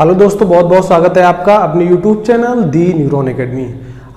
Hello दोस्तों, बहुत बहुत स्वागत है आपका अपने यूट्यूब चैनल दी न्यूरॉन एकेडमी।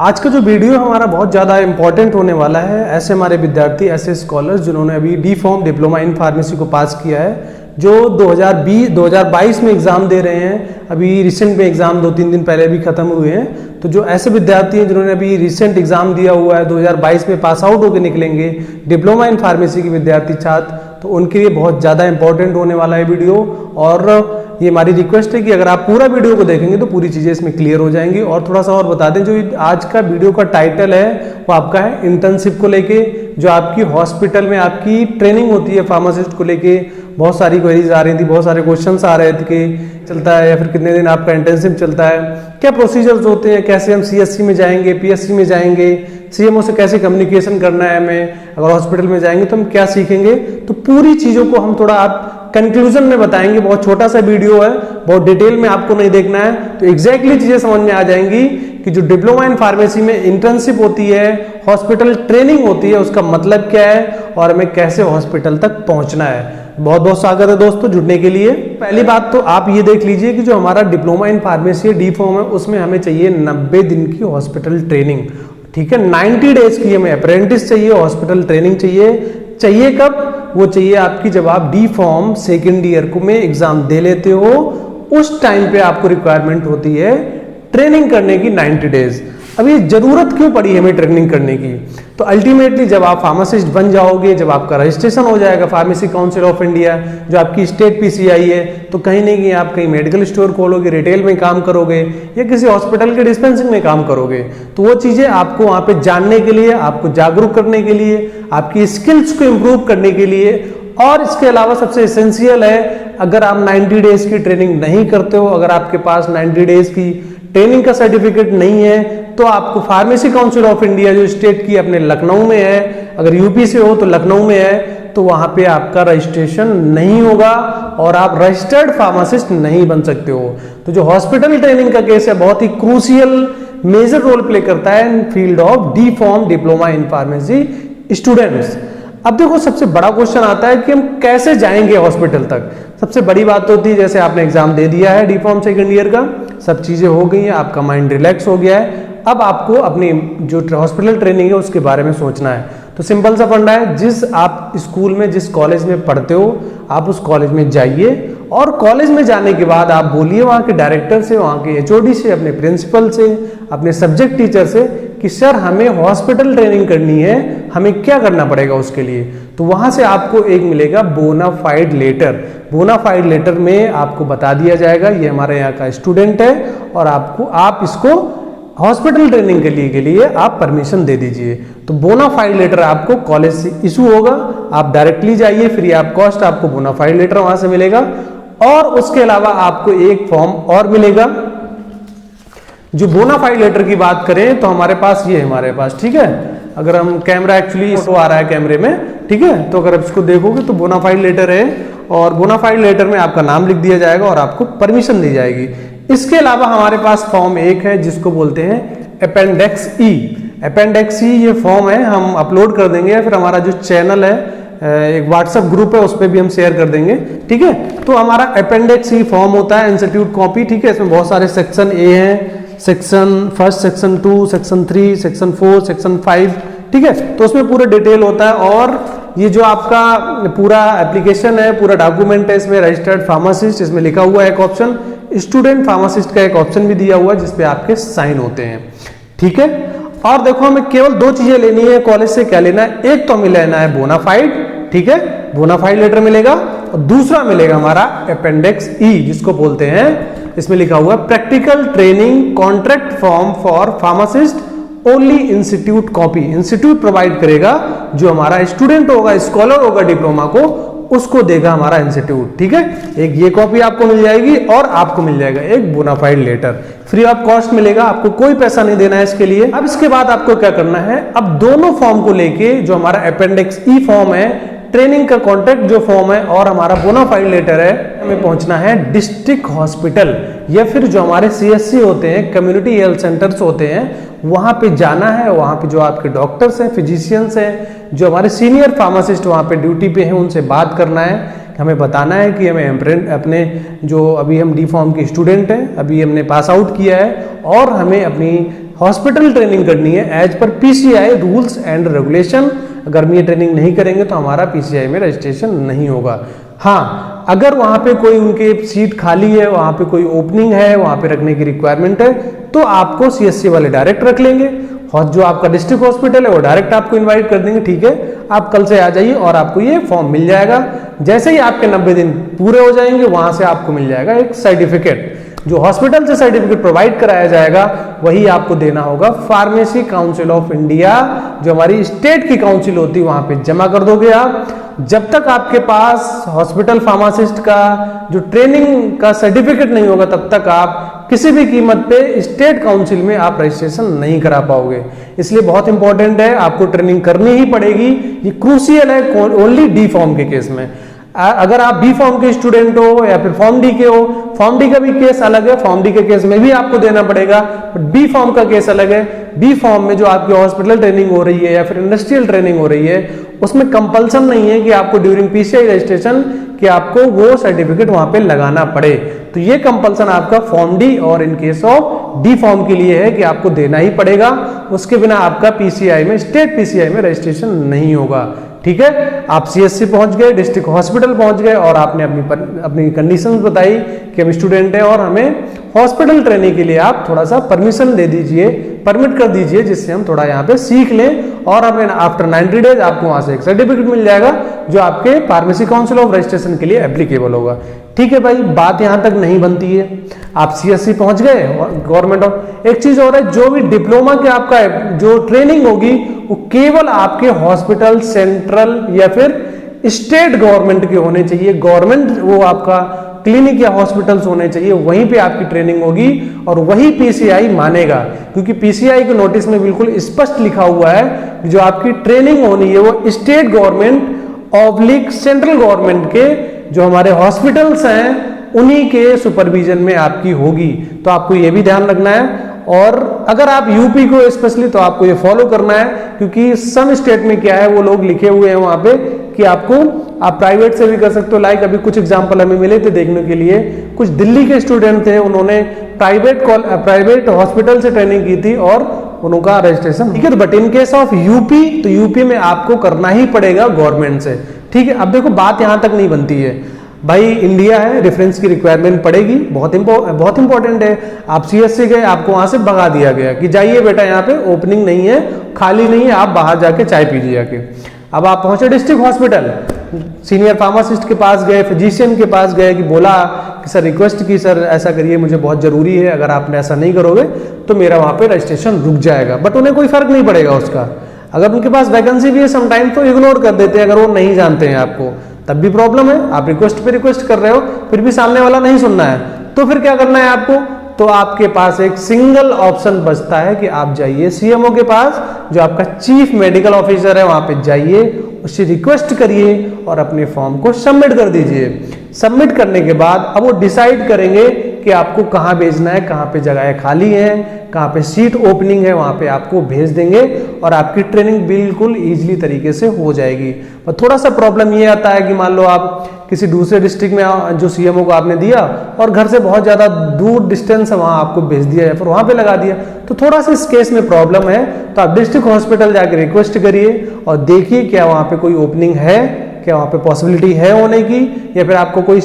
आज का जो वीडियो हमारा बहुत ज़्यादा इंपॉर्टेंट होने वाला है। ऐसे हमारे विद्यार्थी, ऐसे स्कॉलर्स जिन्होंने अभी D pharm diploma in pharmacy को पास किया है, जो 2022 में एग्ज़ाम दे रहे हैं। अभी रिसेंट में एग्ज़ाम 2-3 दिन पहले भी ख़त्म हुए हैं। तो जो ऐसे विद्यार्थी हैं जिन्होंने अभी रिसेंट एग्ज़ाम दिया हुआ है, 2022 में पास आउट होकर निकलेंगे डिप्लोमा इन फार्मेसी के विद्यार्थी छात्र, तो उनके लिए बहुत ज़्यादा इंपॉर्टेंट होने वाला है वीडियो। और ये हमारी रिक्वेस्ट है कि अगर आप पूरा वीडियो को देखेंगे तो पूरी चीज़ें इसमें क्लियर हो जाएंगी। और थोड़ा सा और बता दें, जो आज का वीडियो का टाइटल है वो आपका है इंटर्नशिप को लेके, जो आपकी हॉस्पिटल में आपकी ट्रेनिंग होती है फार्मासिस्ट को लेके। बहुत सारी क्वेरीज आ रही थी, बहुत सारे क्वेश्चंस आ रहे थे कि चलता है या फिर कितने दिन आपका इंटर्नशिप चलता है, क्या प्रोसीजर्स होते हैं, कैसे हम सीएससी में जाएंगे, पीएससी में जाएंगे, सीएमओ से कैसे कम्युनिकेशन करना है हमें, अगर हॉस्पिटल में जाएंगे तो हम क्या सीखेंगे। तो पूरी चीज़ों को हम थोड़ा आप कंक्लूजन में बताएंगे। बहुत छोटा सा वीडियो है, बहुत डिटेल में आपको नहीं देखना है, तो एग्जैक्टली चीजें समझ में आ जाएंगी कि जो डिप्लोमा इन फार्मेसी में इंटर्नशिप होती है, हॉस्पिटल ट्रेनिंग होती है, उसका मतलब क्या है और हमें कैसे हॉस्पिटल तक पहुंचना है। बहुत बहुत स्वागत है दोस्तों जुड़ने के लिए। पहली बात तो आप ये देख लीजिए कि जो हमारा diploma in pharmacy D form है, उसमें हमें चाहिए 90 दिन की हॉस्पिटल ट्रेनिंग। ठीक है, 90 डेज की हमें अप्रेंटिस चाहिए, हॉस्पिटल ट्रेनिंग चाहिए कब? वो चाहिए आपकी जब आप डी फॉर्म सेकेंड ईयर को में एग्जाम दे लेते हो, उस टाइम पे आपको रिक्वायरमेंट होती है ट्रेनिंग करने की 90 डेज। अब ये जरूरत क्यों पड़ी हमें ट्रेनिंग करने की? तो अल्टीमेटली जब आप फार्मासिस्ट बन जाओगे, जब आपका रजिस्ट्रेशन हो जाएगा फार्मेसी काउंसिल ऑफ इंडिया, जो आपकी स्टेट पीसीआई है, तो कहीं नहीं कहीं आप कहीं मेडिकल स्टोर खोलोगे, रिटेल में काम करोगे या किसी हॉस्पिटल के डिस्पेंसिंग में काम करोगे, तो वो चीजें आपको वहां पे जानने के लिए, आपको जागरूक करने के लिए, आपकी स्किल्स को इम्प्रूव करने के लिए। और इसके अलावा सबसे एसेंशियल है, अगर आप 90 डेज की ट्रेनिंग नहीं करते हो, अगर आपके पास 90 डेज की ट्रेनिंग का सर्टिफिकेट नहीं है, तो आपको फार्मेसी काउंसिल ऑफ इंडिया जो स्टेट की अपने लखनऊ में है, अगर यूपी से हो तो लखनऊ में है, तो वहां पे आपका रजिस्ट्रेशन नहीं होगा और आप रजिस्टर्ड फार्मासिस्ट नहीं बन सकते हो। तो जो हॉस्पिटल ट्रेनिंग का केस है, बहुत ही क्रूशियल मेजर रोल प्ले करता है in field of D pharm diploma in pharmacy students. अब देखो, सबसे बड़ा क्वेश्चन आता है कि हम कैसे जाएंगे हॉस्पिटल तक। सबसे बड़ी बात होती है, जैसे आपने एग्जाम दे दिया है डी फॉर्म सेकेंड ईयर का, सब चीजें हो गई हैं, आपका माइंड रिलैक्स हो गया है, अब आपको अपनी जो हॉस्पिटल ट्रेनिंग है उसके बारे में सोचना है। तो सिंपल सा फंडा है, जिस आप स्कूल में, जिस कॉलेज में पढ़ते हो, आप उस कॉलेज में जाइए और कॉलेज में जाने के बाद आप बोलिए वहाँ के डायरेक्टर से, वहाँ के एचओडी से, अपने प्रिंसिपल से, अपने सब्जेक्ट टीचर से कि सर हमें हॉस्पिटल ट्रेनिंग करनी है, हमें क्या करना पड़ेगा उसके लिए। तो वहाँ से आपको एक मिलेगा बोनाफाइड लेटर। बोनाफाइड लेटर में आपको बता दिया जाएगा ये हमारे यहाँ का स्टूडेंट है और आप इसको हॉस्पिटल ट्रेनिंग के लिए आप परमिशन दे दीजिए। तो बोनाफाइड लेटर आपको कॉलेज से इशू होगा, आप डायरेक्टली जाइए, फ्री ऑफ कॉस्ट आपको बोनाफाइड लेटर वहां से मिलेगा। और उसके अलावा आपको एक फॉर्म और मिलेगा। जो बोनाफाइड लेटर की बात करें तो हमारे पास ये है, हमारे पास, ठीक है, अगर हम कैमरा एक्चुअली फोटो आ रहा है कैमरे में, ठीक है, तो अगर आप इसको देखोगे तो बोनाफाइड लेटर है और बोनाफाइड लेटर में आपका नाम लिख दिया जाएगा और आपको परमिशन दी जाएगी। इसके अलावा हमारे पास फॉर्म एक है जिसको बोलते हैं अपेंडेक्स ई। अपेंडेक्स ई ये फॉर्म है, हम अपलोड कर देंगे, या फिर हमारा जो चैनल है, एक व्हाट्सएप ग्रुप है, उस पर भी हम शेयर कर देंगे, ठीक है। तो हमारा अपेंडेक्स ई फॉर्म होता है इंस्टीट्यूट कॉपी, ठीक है। इसमें बहुत सारे सेक्शन ए हैं, section 1, section 2, section 3, section 4, section 5, ठीक है। तो उसमें पूरा डिटेल होता है। और ये जो आपका पूरा एप्लीकेशन है, पूरा डॉक्यूमेंट है, इसमें रजिस्टर्ड फार्मासिस्ट, इसमें लिखा हुआ है एक ऑप्शन, स्टूडेंट फार्मासिस्ट का एक ऑप्शन भी दिया हुआ है जिसपे आपके साइन होते हैं, ठीक है। और देखो, हमें केवल 2 चीजें लेनी है कॉलेज से। क्या लेना है? एक तो हमें लेना है बोनाफाइड, ठीक है, बोनाफाइड लेटर मिलेगा, और दूसरा मिलेगा हमारा अपेंडेक्स ई जिसको बोलते हैं, इसमें लिखा हुआ है practical training contract form for pharmacist only institute copy. Institute provide करेगा, जो हमारा स्टूडेंट होगा, स्कॉलर होगा डिप्लोमा को, उसको देगा हमारा इंस्टीट्यूट, ठीक है। एक ये कॉपी आपको मिल जाएगी और आपको मिल जाएगा एक bona fide letter, free of cost मिलेगा, आपको कोई पैसा नहीं देना है इसके लिए। अब इसके बाद आपको क्या करना है, अब दोनों फॉर्म को लेके, जो हमारा अपेंडिक्स ई फॉर्म है, ट्रेनिंग का कॉन्ट्रैक्ट जो फॉर्म है, और हमारा बोनाफाइड लेटर है, हमें पहुंचना है डिस्ट्रिक्ट हॉस्पिटल या फिर जो हमारे सीएससी होते हैं, कम्युनिटी हेल्थ सेंटर्स होते हैं, वहां पे जाना है। वहां पे जो आपके डॉक्टर्स हैं, फिजिशियंस हैं, जो हमारे सीनियर फार्मासिस्ट वहां पे ड्यूटी पे हैं, उनसे बात करना है हमें बताना है कि हमें अपने जो अभी हम डी फॉर्म के स्टूडेंट हैं, अभी हमने पास आउट किया है और हमें अपनी हॉस्पिटल ट्रेनिंग करनी है as per PCI rules and regulation. अगर हम ये ट्रेनिंग नहीं करेंगे तो हमारा पीसीआई में रजिस्ट्रेशन नहीं होगा। हाँ, अगर वहाँ पे कोई उनके सीट खाली है, वहाँ पे कोई ओपनिंग है, वहाँ पे रखने की रिक्वायरमेंट है, तो आपको सीएससी वाले डायरेक्ट रख लेंगे और जो आपका डिस्ट्रिक्ट हॉस्पिटल है वो डायरेक्ट आपको इनवाइट कर देंगे। ठीक है, आप कल से आ जाइए और आपको ये फॉर्म मिल जाएगा। जैसे ही आपके 90 दिन पूरे हो जाएंगे, वहां से आपको मिल जाएगा एक सर्टिफिकेट। जो हॉस्पिटल से सर्टिफिकेट प्रोवाइड कराया जाएगा वही आपको देना होगा फार्मेसी काउंसिल ऑफ इंडिया, जो हमारी स्टेट की काउंसिल होती है, वहां पे जमा कर दोगे आप। जब तक आपके पास हॉस्पिटल फार्मासिस्ट का जो ट्रेनिंग का सर्टिफिकेट नहीं होगा, तब तक आप किसी भी कीमत पे स्टेट काउंसिल में आप रजिस्ट्रेशन नहीं करा पाओगे। इसलिए बहुत इंपॉर्टेंट है, आपको ट्रेनिंग करनी ही पड़ेगी। ये क्रूशियल है ओनली डी फॉर्म के केस में। अगर आप बी फॉर्म के स्टूडेंट हो या फिर फॉर्म डी के हो, फॉर्म डी का भी केस अलग है, फॉर्म डी के केस में भी आपको देना पड़ेगा, बट बी फॉर्म का केस अलग है। बी फॉर्म में जो आपकी हॉस्पिटल ट्रेनिंग हो रही है या फिर इंडस्ट्रियल ट्रेनिंग हो रही है, उसमें कंपल्सन नहीं है कि आपको ड्यूरिंग पीसीआई रजिस्ट्रेशन कि आपको वो सर्टिफिकेट वहां पे लगाना पड़े। तो ये कंपल्सन आपका फॉर्म डी और in case of D form के लिए है कि आपको देना ही पड़ेगा। उसके बिना आपका पीसीआई में, स्टेट पीसीआई में रजिस्ट्रेशन नहीं होगा। ठीक है, आप सीएससी पहुंच गए, डिस्ट्रिक्ट हॉस्पिटल पहुंच गए और आपने अपनी कंडीशंस बताई कि हम स्टूडेंट हैं और हमें हॉस्पिटल ट्रेनिंग के लिए आप थोड़ा सा परमिशन दे दीजिए, परमिट कर दीजिए, जिससे हम थोड़ा यहाँ पे सीख लें और हमें आफ्टर 90 डेज आपको वहां से एक सर्टिफिकेट मिल जाएगा जो आपके फार्मेसी काउंसिल ऑफ रजिस्ट्रेशन के लिए एप्लीकेबल होगा। ठीक है भाई, बात यहां तक नहीं बनती है। आप सीएससी पहुंच गए गवर्नमेंट ऑफ, एक चीज और है, जो भी डिप्लोमा के आपका जो ट्रेनिंग होगी वो केवल आपके हॉस्पिटल सेंट्रल या फिर स्टेट गवर्नमेंट के होने चाहिए। गवर्नमेंट वो आपका क्लिनिक या हॉस्पिटल्स होने चाहिए, वहीं पे आपकी ट्रेनिंग होगी और वही पीसीआई मानेगा। क्योंकि पीसीआई के नोटिस में बिल्कुल स्पष्ट लिखा हुआ है जो आपकी ट्रेनिंग होनी है वो state government oblique central government के जो हमारे हॉस्पिटल्स हैं उन्हीं के सुपरविजन में आपकी होगी। तो आपको ये भी ध्यान रखना है। और अगर आप यूपी को स्पेशली तो आपको ये फॉलो करना है, क्योंकि सम स्टेट में क्या है वो लोग लिखे हुए हैं वहां पे कि आपको आप प्राइवेट से भी कर सकते हो। लाइक अभी कुछ एग्जांपल हमें मिले थे देखने के लिए, कुछ दिल्ली के स्टूडेंट थे, उन्होंने प्राइवेट हॉस्पिटल से ट्रेनिंग की थी और उनका रजिस्ट्रेशन। ठीक है, but in case of UP, तो यूपी में आपको करना ही पड़ेगा गवर्नमेंट से। ठीक है, अब देखो बात यहां तक नहीं बनती है भाई, इंडिया है, रेफरेंस की रिक्वायरमेंट पड़ेगी, बहुत इंपॉर्टेंट है। आप सीएससी गए, आपको वहां से भगा दिया गया कि जाइए बेटा यहाँ पे ओपनिंग नहीं है, खाली नहीं है, आप बाहर जाके चाय पीजिए जाके। अब आप पहुंचे डिस्ट्रिक्ट हॉस्पिटल, सीनियर फार्मासिस्ट के पास गए, फिजिशियन के पास गए कि बोला कि सर रिक्वेस्ट की, सर ऐसा करिए, मुझे बहुत जरूरी है, अगर आपने ऐसा नहीं करोगे तो मेरा वहां पे रजिस्ट्रेशन रुक जाएगा। बट उन्हें कोई फर्क नहीं पड़ेगा उसका। अगर उनके पास वैकेंसी भी है समटाइम तो इग्नोर कर देते हैं, अगर वो नहीं जानते हैं आपको, तब भी प्रॉब्लम है। आप रिक्वेस्ट पे रिक्वेस्ट कर रहे हो, फिर भी सामने वाला नहीं सुनना है, तो फिर क्या करना है आपको? तो आपके पास एक सिंगल ऑप्शन बचता है कि आप जाइए सीएमओ के पास, जो आपका चीफ मेडिकल ऑफिसर है, वहां पे जाइए, उससे रिक्वेस्ट करिए और अपने फॉर्म को सबमिट कर दीजिए। सबमिट करने के बाद अब वो डिसाइड करेंगे कि आपको कहाँ भेजना है, कहाँ पे जगह खाली है, कहाँ पे सीट ओपनिंग है, वहां पे आपको भेज देंगे और आपकी ट्रेनिंग बिल्कुल इजीली तरीके से हो जाएगी। पर थोड़ा सा प्रॉब्लम ये आता है कि मान लो आप किसी दूसरे डिस्ट्रिक्ट में जो सीएमओ को आपने दिया और घर से बहुत ज्यादा दूर डिस्टेंस है, वहां आपको भेज दिया या फिर वहां पे लगा दिया, तो थोड़ा सा इस केस में प्रॉब्लम है। तो आप डिस्ट्रिक्ट हॉस्पिटल जाके रिक्वेस्ट करिए और देखिए क्या वहां पे कोई ओपनिंग है, क्या वहां पे पॉसिबिलिटी है होने की, या फिर आपको कोई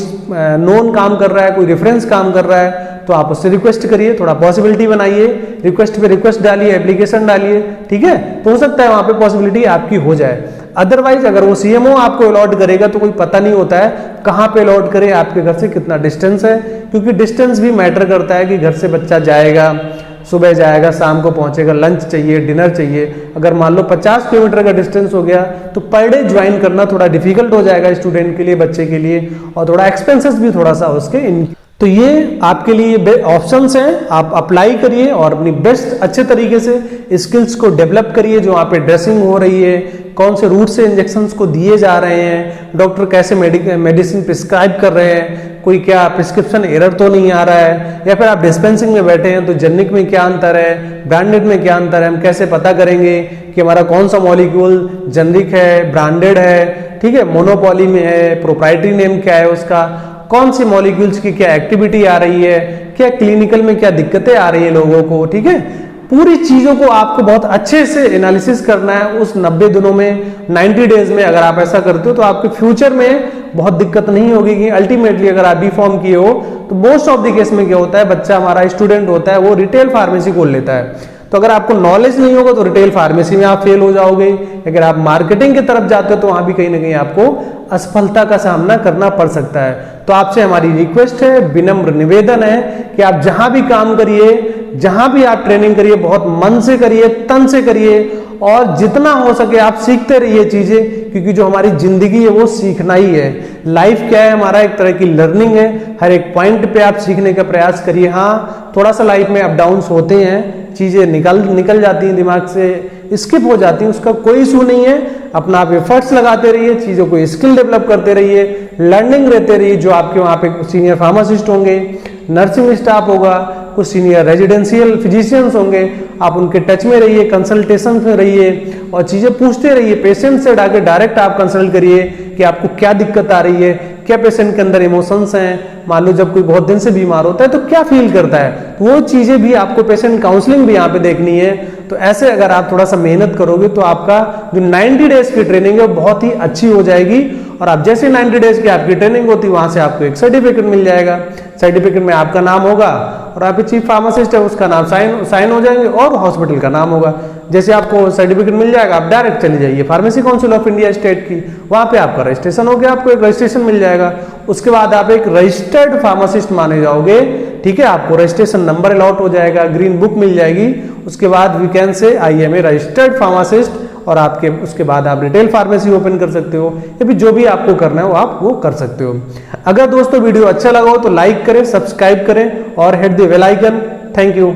नोन काम कर रहा है, कोई रेफरेंस काम कर रहा है, तो आप उससे रिक्वेस्ट करिए, थोड़ा पॉसिबिलिटी बनाइए, रिक्वेस्ट पे रिक्वेस्ट डालिए, एप्लीकेशन डालिए। ठीक है, तो हो सकता है वहां पे पॉसिबिलिटी आपकी हो जाए। अदरवाइज अगर वो सीएमओ आपको अलॉट करेगा तो कोई पता नहीं होता है कहाँ पे अलॉट करे, आपके घर से कितना डिस्टेंस है, क्योंकि डिस्टेंस भी मैटर करता है कि घर से बच्चा जाएगा, सुबह जाएगा, शाम को पहुंचेगा, लंच चाहिए, डिनर चाहिए। अगर मान लो 50 किलोमीटर का डिस्टेंस हो गया तो पर डे ज्वाइन करना थोड़ा डिफिकल्ट हो जाएगा स्टूडेंट के लिए, बच्चे के लिए, और थोड़ा एक्सपेंसेस भी थोड़ा सा उसके तो ये आपके लिए ऑप्शंस हैं। आप अप्लाई करिए और अपनी बेस्ट अच्छे तरीके से स्किल्स को डेवलप करिए। जो वहाँ पे ड्रेसिंग हो रही है, कौन से रूट से इंजेक्शंस को दिए जा रहे हैं, डॉक्टर कैसे मेडिसिन प्रिस्क्राइब कर रहे हैं, कोई क्या प्रिस्क्रिप्शन एरर तो नहीं आ रहा है, या फिर आप डिस्पेंसिंग में बैठे हैं तो जेनिक में क्या अंतर है, ब्रांडेड में क्या अंतर है, हम कैसे पता करेंगे कि हमारा कौन सा मॉलिक्यूल जेनरिक है, ब्रांडेड है, ठीक है, मोनोपॉली में है, प्रोप्राइटरी नेम क्या है उसका, कौन सी मॉलिक्यूल्स की क्या एक्टिविटी आ रही है, क्या क्लिनिकल में क्या दिक्कतें आ रही है लोगों को, ठीक है। पूरी चीजों को आपको बहुत अच्छे से एनालिसिस करना है उस 90 दिनों में, 90 डेज में। अगर आप ऐसा करते हो तो आपके फ्यूचर में बहुत दिक्कत नहीं होगी कि अल्टीमेटली अगर आप B.Pharm किए हो तो मोस्ट ऑफ द केस में क्या होता है, बच्चा हमारा स्टूडेंट होता है वो रिटेल फार्मेसी खोल लेता है। तो अगर आपको नॉलेज नहीं होगा तो रिटेल फार्मेसी में आप फेल हो जाओगे। अगर आप मार्केटिंग की तरफ जाते हो तो वहां भी कहीं ना कहीं आपको असफलता का सामना करना पड़ सकता है। तो आपसे हमारी रिक्वेस्ट है, विनम्र निवेदन है कि आप जहां भी काम करिए, जहां भी आप ट्रेनिंग करिए, बहुत मन से करिए, तन से करिए, और जितना हो सके आप सीखते रहिए चीजें, क्योंकि जो हमारी जिंदगी है वो सीखना ही है। लाइफ क्या है, हमारा एक तरह की लर्निंग है। हर एक पॉइंट पे आप सीखने का प्रयास करिए। हाँ, थोड़ा सा लाइफ में अप डाउन्स होते हैं, चीजें निकल जाती हैं दिमाग से, स्किप हो जाती हैं, उसका कोई इशू नहीं है। अपना आप एफर्ट्स लगाते रहिए, चीजों को स्किल डेवलप करते रहिए, लर्निंग रहते रहिए। जो आपके वहां पे सीनियर फार्मासिस्ट होंगे, नर्सिंग स्टाफ होगा, कुछ सीनियर रेजिडेंशियल फिजिशियंस होंगे, आप उनके टच में रहिए, कंसल्टेशन में रहिए और चीजें पूछते रहिए। पेशेंट से डायरेक्ट आप कंसल्ट करिए कि आपको क्या दिक्कत आ रही है, क्या पेशेंट के अंदर इमोशंस हैं। मान लो जब कोई बहुत दिन से बीमार होता है तो क्या फील करता है, तो वो चीजें भी आपको, पेशेंट काउंसलिंग भी यहाँ पे देखनी है। तो ऐसे अगर आप थोड़ा सा मेहनत करोगे तो आपका जो 90 डेज की ट्रेनिंग है वो बहुत ही अच्छी हो जाएगी। और आप जैसे 90 डेज की आपकी ट्रेनिंग होती है वहां से आपको एक सर्टिफिकेट मिल जाएगा। सर्टिफिकेट में आपका नाम होगा और आपके चीफ फार्मासिस्ट है उसका नाम साइन हो जाएंगे और हॉस्पिटल का नाम होगा। जैसे आपको सर्टिफिकेट मिल जाएगा आप डायरेक्ट चले जाइए pharmacy council of India state की, वहां पे आपका रजिस्ट्रेशन हो गया, आपको एक रजिस्ट्रेशन मिल जाएगा। उसके बाद आप एक रजिस्टर्ड फार्मासिस्ट माने जाओगे, ठीक है। आपको रजिस्ट्रेशन नंबर अलॉट हो जाएगा, ग्रीन बुक मिल जाएगी। उसके बाद we can say I am a registered pharmacist, और आपके उसके बाद आप रिटेल फार्मेसी ओपन कर सकते हो, या फिर जो भी आपको करना है वो आप वो कर सकते हो। अगर दोस्तों वीडियो अच्छा लगा हो तो लाइक करें, सब्सक्राइब करें और hit the bell icon. Thank you.